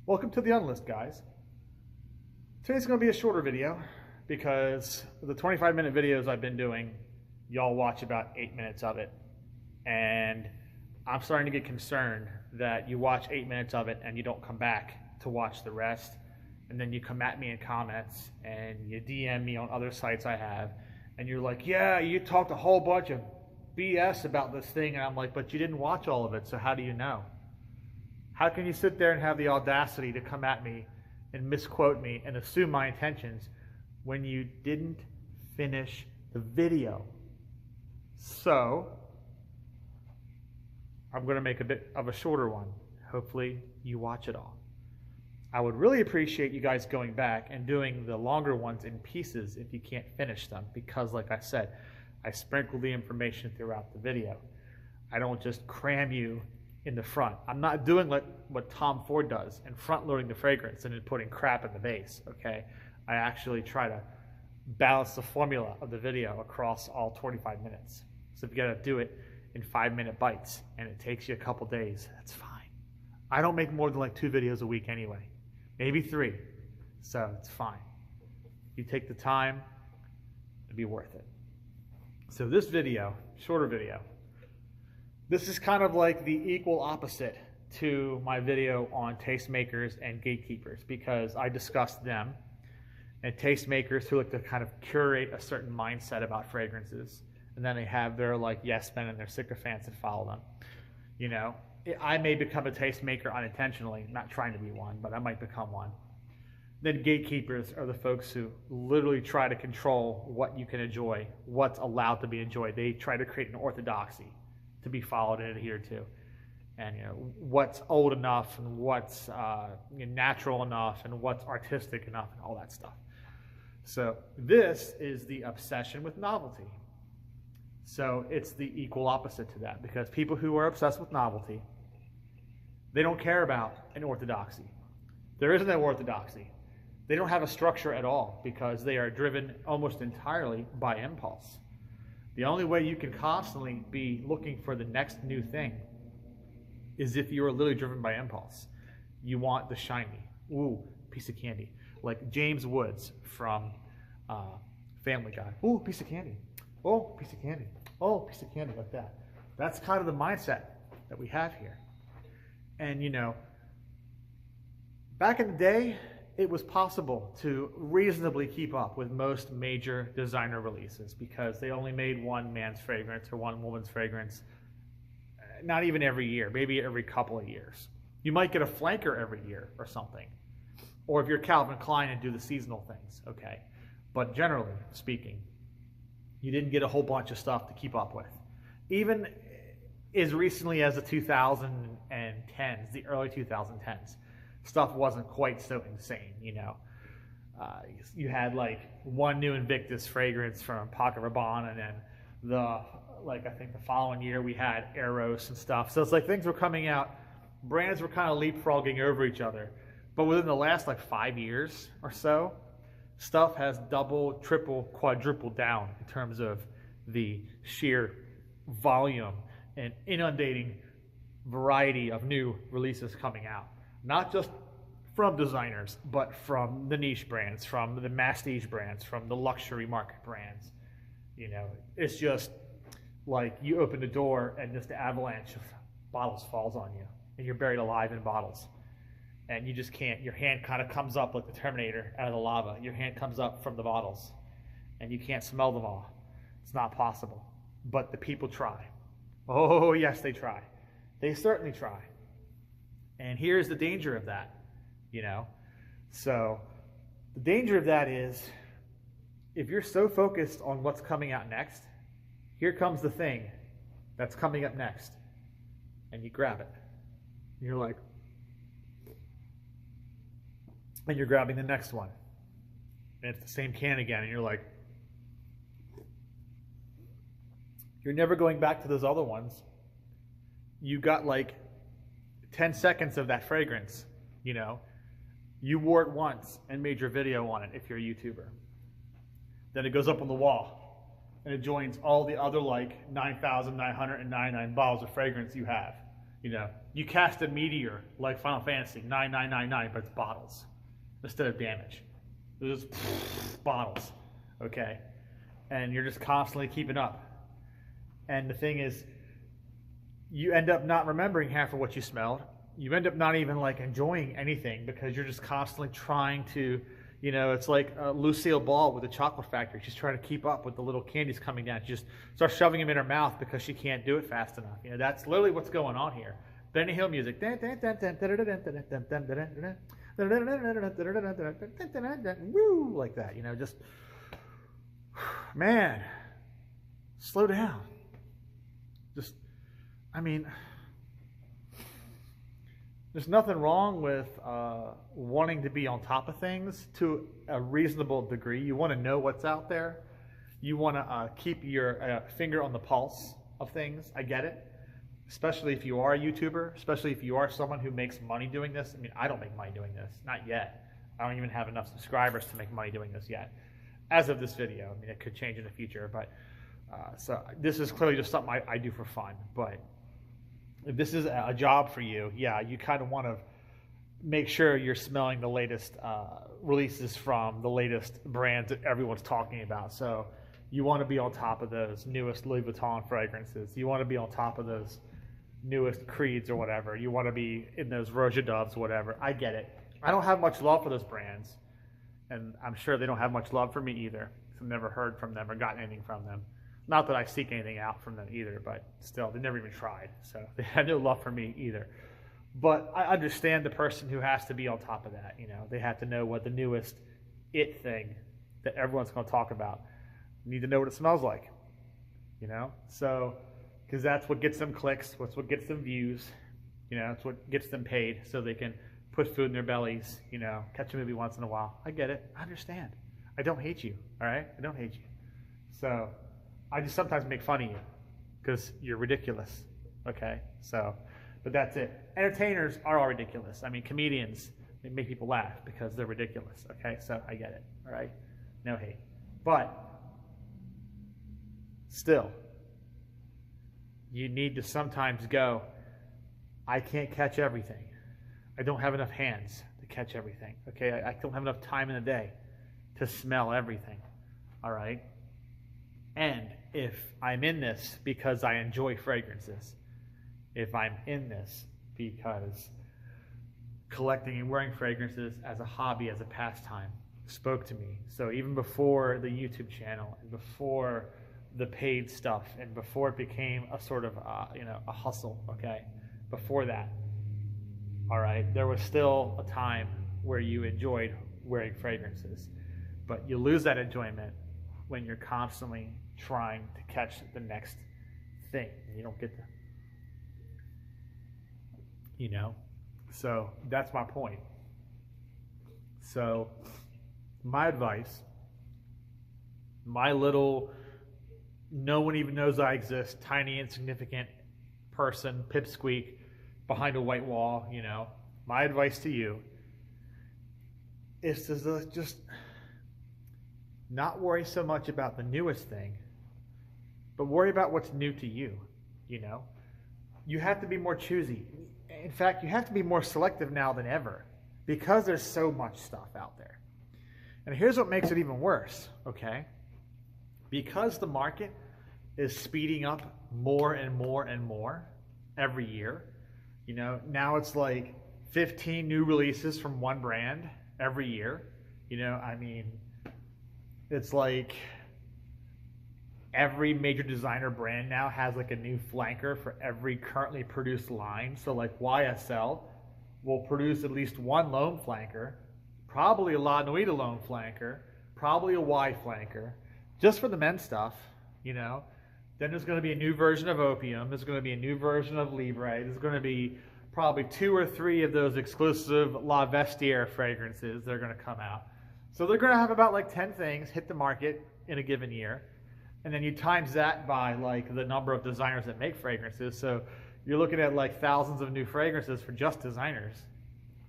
Welcome to the Unlist, guys. Today's going to be a shorter video because the 25-minute videos I've been doing, y'all watch about 8 minutes of it. And I'm starting to get concerned that you watch 8 minutes of it and you don't come back to watch the rest. And then you come at me in comments and you DM me on other sites I have. And you're like, yeah, you talked a whole bunch of BS about this thing. And I'm like, but you didn't watch all of it, so how do you know? How can you sit there and have the audacity to come at me and misquote me and assume my intentions when you didn't finish the video? So, I'm going to make a bit of a shorter one. Hopefully, you watch it all. I would really appreciate you guys going back and doing the longer ones in pieces if you can't finish them, because like I said, I sprinkle the information throughout the video. I don't just cram you in the front. I'm not doing like what Tom Ford does and front loading the fragrance and then putting crap in the base, okay? I actually try to balance the formula of the video across all 25 minutes. So if you gotta do it in 5-minute bites and it takes you a couple days, that's fine. I don't make more than like 2 videos a week anyway, maybe 3, so it's fine. You take the time, it'll be worth it. So this video, shorter video, this is kind of like the equal opposite to my video on tastemakers and gatekeepers, because I discussed them and tastemakers who like to kind of curate a certain mindset about fragrances, and then they have their like yes men and their sycophants that follow them. You know, I may become a tastemaker unintentionally, not trying to be one, but I might become one. Then gatekeepers are the folks who literally try to control what you can enjoy, what's allowed to be enjoyed. They try to create an orthodoxy to be followed and adhered to, and what's old enough and what's natural enough and what's artistic enough and all that stuff. So this is the obsession with novelty. So it's the equal opposite to that, because people who are obsessed with novelty, they don't care about an orthodoxy. There is no orthodoxy. They don't have a structure at all because they are driven almost entirely by impulse. The only way you can constantly be looking for the next new thing is if you are literally driven by impulse. You want the shiny, ooh, piece of candy. Like James Woods from Family Guy. Ooh, piece of candy. Oh, piece of candy. Oh, piece of candy, like that. That's kind of the mindset that we have here. And back in the day, it was possible to reasonably keep up with most major designer releases because they only made one man's fragrance or one woman's fragrance, not even every year, maybe every couple of years. You might get a flanker every year or something. Or if you're Calvin Klein and do the seasonal things, okay. But generally speaking, you didn't get a whole bunch of stuff to keep up with. Even as recently as the 2010s, the early 2010s, stuff wasn't quite so insane, You had like one new Invictus fragrance from Paco Rabanne, and then I think the following year we had Eros and stuff. So it's like things were coming out, brands were kind of leapfrogging over each other. But within the last like 5 years or so, stuff has doubled, tripled, quadrupled down in terms of the sheer volume and inundating variety of new releases coming out. Not just from designers, but from the niche brands, from the masstige brands, from the luxury market brands. It's just like you open the door and just the avalanche of bottles falls on you, and you're buried alive in bottles. And you just can't, your hand kind of comes up like the Terminator out of the lava. Your hand comes up from the bottles, and you can't smell them all. It's not possible. But the people try. Oh, yes, they try. They certainly try. And here's the danger of that, So the danger of that is if you're so focused on what's coming out next, here comes the thing that's coming up next. And you grab it. And you're like, and you're grabbing the next one. And it's the same can again. And you're like, you're never going back to those other ones. You got like 10 seconds of that fragrance, You wore it once and made your video on it if you're a YouTuber. Then it goes up on the wall and it joins all the other like 9,999 bottles of fragrance you have. You know, you cast a meteor like Final Fantasy 9999, but it's bottles instead of damage. It's just bottles, okay? And you're just constantly keeping up. And the thing is, you end up not remembering half of what you smelled. You end up not even like enjoying anything because you're just constantly trying to, you know, it's like Lucille Ball with the Chocolate Factory. She's trying to keep up with the little candies coming down. She just starts shoving them in her mouth because she can't do it fast enough. You know, that's literally what's going on here. Benny Hill music. Woo, like that, you know, just, man, slow down. Just, I mean, there's nothing wrong with wanting to be on top of things to a reasonable degree. You want to know what's out there. You want to keep your finger on the pulse of things. I get it. Especially if you are a YouTuber, especially if you are someone who makes money doing this. I mean, I don't make money doing this, not yet. I don't even have enough subscribers to make money doing this yet. As of this video, I mean, it could change in the future, but so this is clearly just something I do for fun. But if this is a job for you, yeah, you kind of want to make sure you're smelling the latest releases from the latest brands that everyone's talking about. So you want to be on top of those newest Louis Vuitton fragrances. You want to be on top of those newest Creeds or whatever. You want to be in those Roja Doves, whatever. I get it. I don't have much love for those brands, and I'm sure they don't have much love for me either. I've never heard from them or gotten anything from them. Not that I seek anything out from them either, but still, they never even tried. So they had no love for me either. But I understand the person who has to be on top of that. You know, they have to know what the newest it thing that everyone's going to talk about. You need to know what it smells like. You know, so because that's what gets them clicks, that's what gets them views. You know, that's what gets them paid, so they can put food in their bellies. You know, catch a movie once in a while. I get it. I understand. I don't hate you. All right, I don't hate you. So I just sometimes make fun of you because you're ridiculous. Okay, so, but that's it. Entertainers are all ridiculous. I mean, comedians, they make people laugh because they're ridiculous. Okay, so I get it. All right, no hate. But still, you need to sometimes go, I can't catch everything. I don't have enough hands to catch everything. Okay, I don't have enough time in the day to smell everything. All right. And if I'm in this because I enjoy fragrances, if I'm in this because collecting and wearing fragrances as a hobby, as a pastime, spoke to me. So even before the YouTube channel and before the paid stuff and before it became a sort of, you know, a hustle, okay, before that, all right, there was still a time where you enjoyed wearing fragrances, but you lose that enjoyment when you're constantly trying to catch the next thing. You don't get the, you know, so that's my point. So my advice, my little, no one even knows I exist, tiny, insignificant person, pipsqueak, behind a white wall, you know, my advice to you is to just not worry so much about the newest thing, but worry about what's new to you, you know. You have to be more choosy. In fact, you have to be more selective now than ever because there's so much stuff out there. And here's what makes it even worse, okay? Because the market is speeding up more and more and more every year, you know, now it's like 15 new releases from one brand every year. You know, I mean, it's like every major designer brand now has like a new flanker for every currently produced line. So like YSL will produce at least one L'Homme flanker, probably a La Nuit L'Homme flanker, probably a Y flanker, just for the men's stuff, you know. Then there's going to be a new version of Opium. There's going to be a new version of Libre. There's going to be probably 2 or 3 of those exclusive La Vestiaire fragrances that are going to come out. So they're going to have about like 10 things hit the market in a given year. And then you times that by like the number of designers that make fragrances. So you're looking at like thousands of new fragrances for just designers.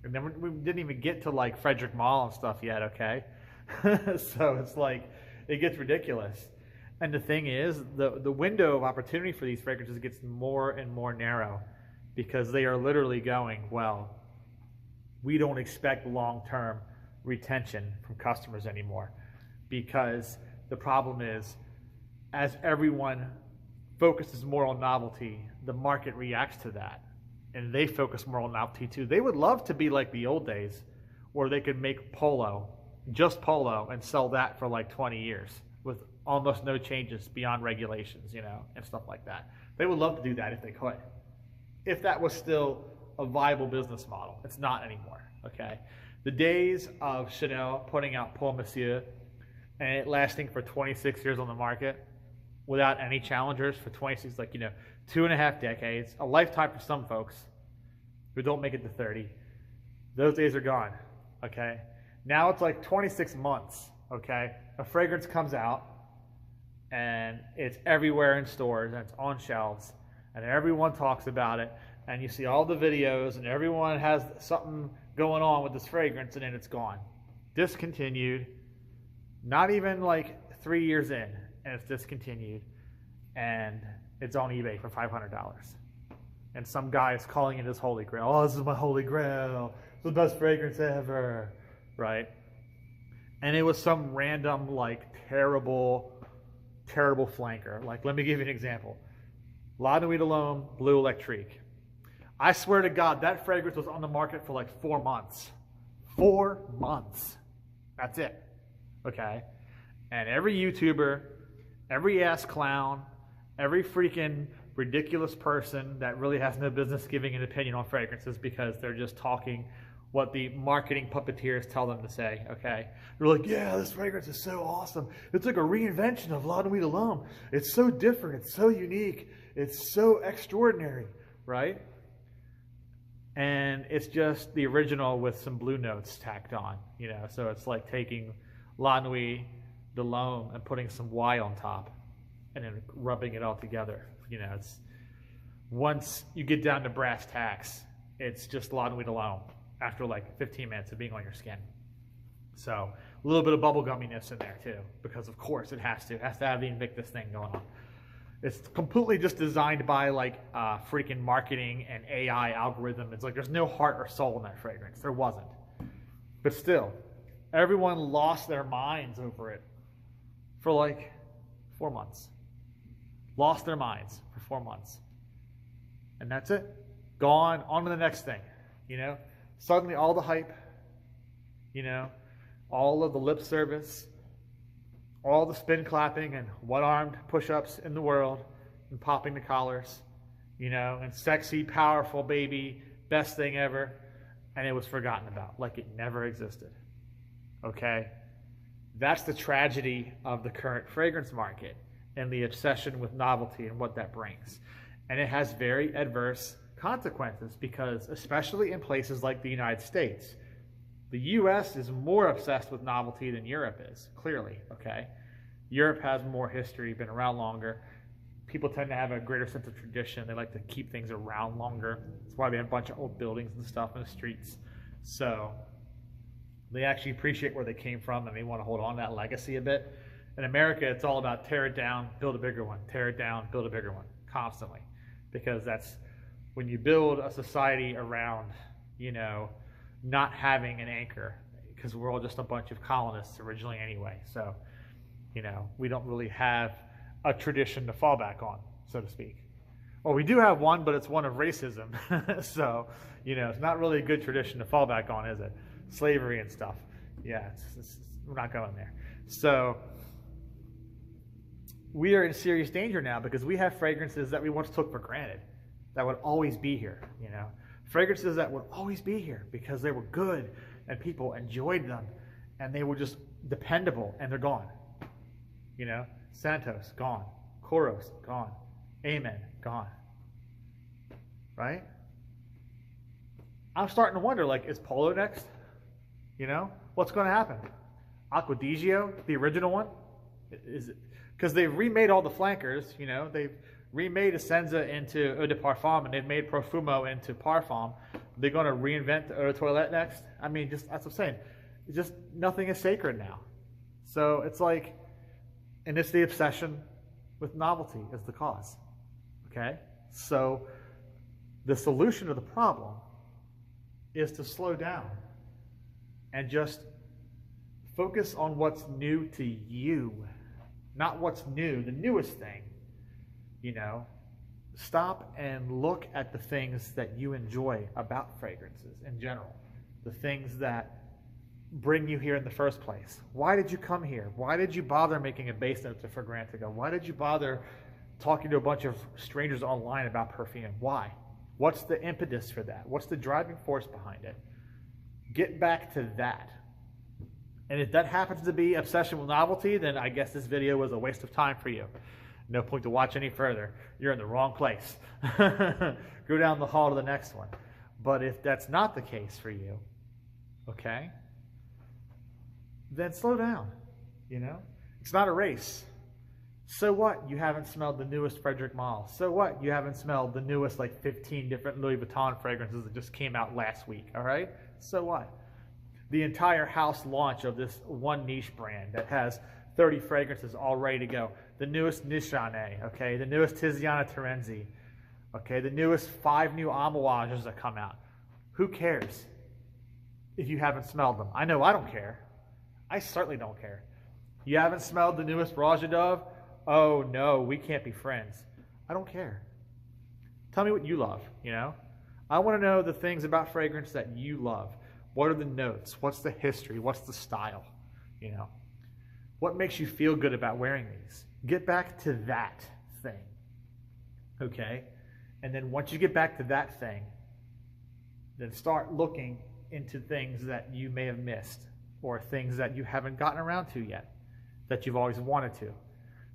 And then we didn't even get to like Frederic Malle and stuff yet, okay? So it's like, it gets ridiculous. And the thing is, the window of opportunity for these fragrances gets more and more narrow because they are literally going, well, we don't expect long-term retention from customers anymore, because the problem is, as everyone focuses more on novelty, the market reacts to that, and they focus more on novelty too. They would love to be like the old days, where they could make polo, just polo, and sell that for like 20 years with almost no changes beyond regulations, you know, and stuff like that. They would love to do that if they could, if that was still a viable business model. It's not anymore, okay? The days of Chanel putting out Pour Monsieur and it lasting for 26 years on the market without any challengers for 26, like, you know, 2.5 decades, a lifetime for some folks who don't make it to 30. Those days are gone, okay? Now it's like 26 months, okay? A fragrance comes out and it's everywhere in stores and it's on shelves and everyone talks about it and you see all the videos and everyone has something going on with this fragrance and then it's gone. Discontinued, not even like 3 years in, and it's discontinued and it's on eBay for $500. And some guy is calling it his holy grail. Oh, this is my holy grail. It's the best fragrance ever, right? And it was some random, like, terrible flanker. Like, let me give you an example. La Nuit de l'Homme Bleu Electrique. I swear to God, that fragrance was on the market for like 4 months. 4 months. That's it. Okay? And every YouTuber, every ass clown, every freaking ridiculous person that really has no business giving an opinion on fragrances because they're just talking what the marketing puppeteers tell them to say, okay? They're like, yeah, this fragrance is so awesome. It's like a reinvention of La Nuit de l'Homme. It's so different. It's so unique. It's so extraordinary, right? And it's just the original with some blue notes tacked on, you know? So it's like taking La Nuit de l'Homme and putting some Y on top and then rubbing it all together. You know, it's, once you get down to brass tacks, it's just La Nuit de l'Homme after like 15 minutes of being on your skin. So a little bit of bubblegumminess in there too, because of course it has to have the Invictus thing going on. It's completely just designed by like freaking marketing and AI algorithm. It's like there's no heart or soul in that fragrance. There wasn't. But still, everyone lost their minds over it for like 4 months. Lost their minds for 4 months. And that's it. Gone, on to the next thing, you know? Suddenly all the hype, you know, all of the lip service, all the spin clapping and one-armed push-ups in the world and popping the collars, you know, and sexy, powerful baby, best thing ever, and it was forgotten about like it never existed, okay? That's the tragedy of the current fragrance market and the obsession with novelty and what that brings. And it has very adverse consequences because, especially in places like the United States, the US is more obsessed with novelty than Europe is, clearly, okay? Europe has more history, been around longer. People tend to have a greater sense of tradition. They like to keep things around longer. That's why they have a bunch of old buildings and stuff in the streets. So they actually appreciate where they came from and they want to hold on to that legacy a bit. In America, it's all about tear it down, build a bigger one, tear it down, build a bigger one, constantly. Because that's when you build a society around, you know, not having an anchor, because we're all just a bunch of colonists originally anyway. So, you know, we don't really have a tradition to fall back on, so to speak. Well, we do have one, but it's one of racism. So, you know, it's not really a good tradition to fall back on, is it? Slavery and stuff. Yeah, we're not going there. So we are in serious danger now because we have fragrances that we once took for granted that would always be here, you know. Fragrances that would always be here because they were good and people enjoyed them and they were just dependable, and they're gone. You know, Santos, gone. Koros, gone. Amen, gone. Right? I'm starting to wonder, like, is Polo next? You know, what's going to happen? Acqua di Gio, the original one? Is it? Because they've remade all the flankers, you know, they've remade Essenza into Eau de Parfum and they've made Profumo into Parfum. They're going to reinvent the Eau de Toilette next? I mean, just that's what I'm saying. It's just nothing is sacred now. So it's like, and it's the obsession with novelty as the cause. Okay? So The solution to the problem is to slow down and just focus on what's new to you, not what's new, the newest thing. You know, stop and look at the things that you enjoy about fragrances in general, the things that bring you here in the first place. Why did you come here? Why did you bother making a base note to Fragrantica? Why did you bother talking to a bunch of strangers online about perfume? Why? What's the impetus for that? What's the driving force behind it? Get back to that. And if that happens to be obsession with novelty, then I guess this video was a waste of time for you. No point to watch any further. You're in the wrong place. Go down the hall to the next one. But if that's not the case for you, okay, then slow down. You know, it's not a race. So what? You haven't smelled the newest Frederic Malle. So what? You haven't smelled the newest like 15 different Louis Vuitton fragrances that just came out last week. All right. So what? The entire house launch of this one niche brand that has 30 fragrances all ready to go. The newest Nichane, okay? The newest Tiziana Terenzi, okay? The newest 5 new Amouages that come out. Who cares if you haven't smelled them? I know I don't care. I certainly don't care. You haven't smelled the newest Raja Dove? Oh no, we can't be friends. I don't care. Tell me what you love, you know? I want to know the things about fragrance that you love. What are the notes? What's the history? What's the style? You know, what makes you feel good about wearing these? Get back to that thing, okay? And then once you get back to that thing, then start looking into things that you may have missed or things that you haven't gotten around to yet that you've always wanted to.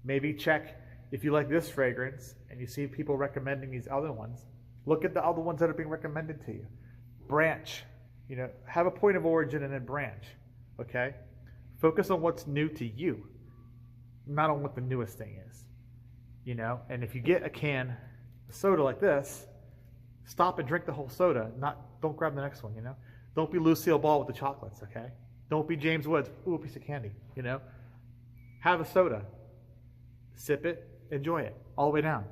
Maybe check if you like this fragrance and you see people recommending these other ones, look at the other ones that are being recommended to you. Branch. You know, have a point of origin and then branch, okay? Focus on what's new to you, not on what the newest thing is, you know? And if you get a can of soda like this, stop and drink the whole soda. Don't grab the next one, you know? Don't be Lucille Ball with the chocolates, okay? Don't be James Woods, ooh, a piece of candy, you know? Have a soda. Sip it, enjoy it, all the way down.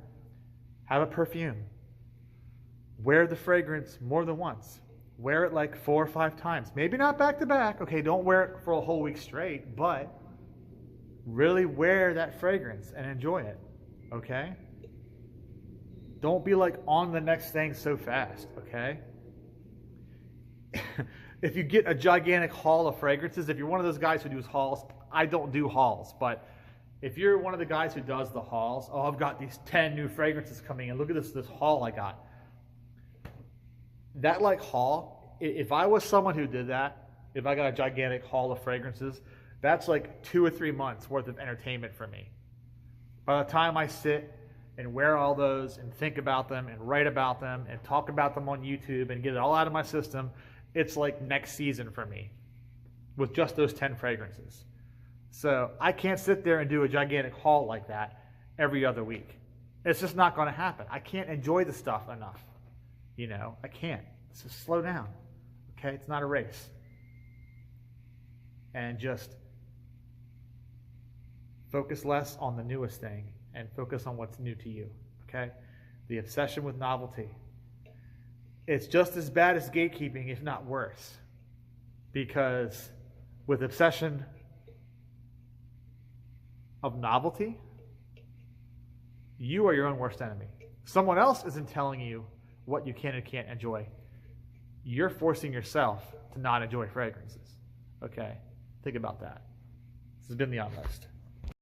Have a perfume. Wear the fragrance more than once. Wear it like 4 or 5 times. Maybe not back to back. Okay, don't wear it for a whole week straight, but really wear that fragrance and enjoy it, okay? Don't be like on the next thing so fast, okay? If you get a gigantic haul of fragrances, if you're one of those guys who does hauls, I don't do hauls, but if you're one of the guys who does the hauls, oh, I've got these 10 new fragrances coming in. Look at this haul I got. That like haul, if I was someone who did that, if I got a gigantic haul of fragrances, that's like 2 or 3 months worth of entertainment for me. By the time I sit and wear all those and think about them and write about them and talk about them on YouTube and get it all out of my system, it's like next season for me with just those 10 fragrances. So I can't sit there and do a gigantic haul like that every other week. It's just not going to happen. I can't enjoy the stuff enough. You know, I can't. So slow down. Okay? It's not a race. And just focus less on the newest thing and focus on what's new to you. Okay? The obsession with novelty. It's just as bad as gatekeeping, if not worse. Because with obsession of novelty, you are your own worst enemy. Someone else isn't telling you what you can and can't enjoy. You're forcing yourself to not enjoy fragrances. Okay? Think about that. This has been The Honest.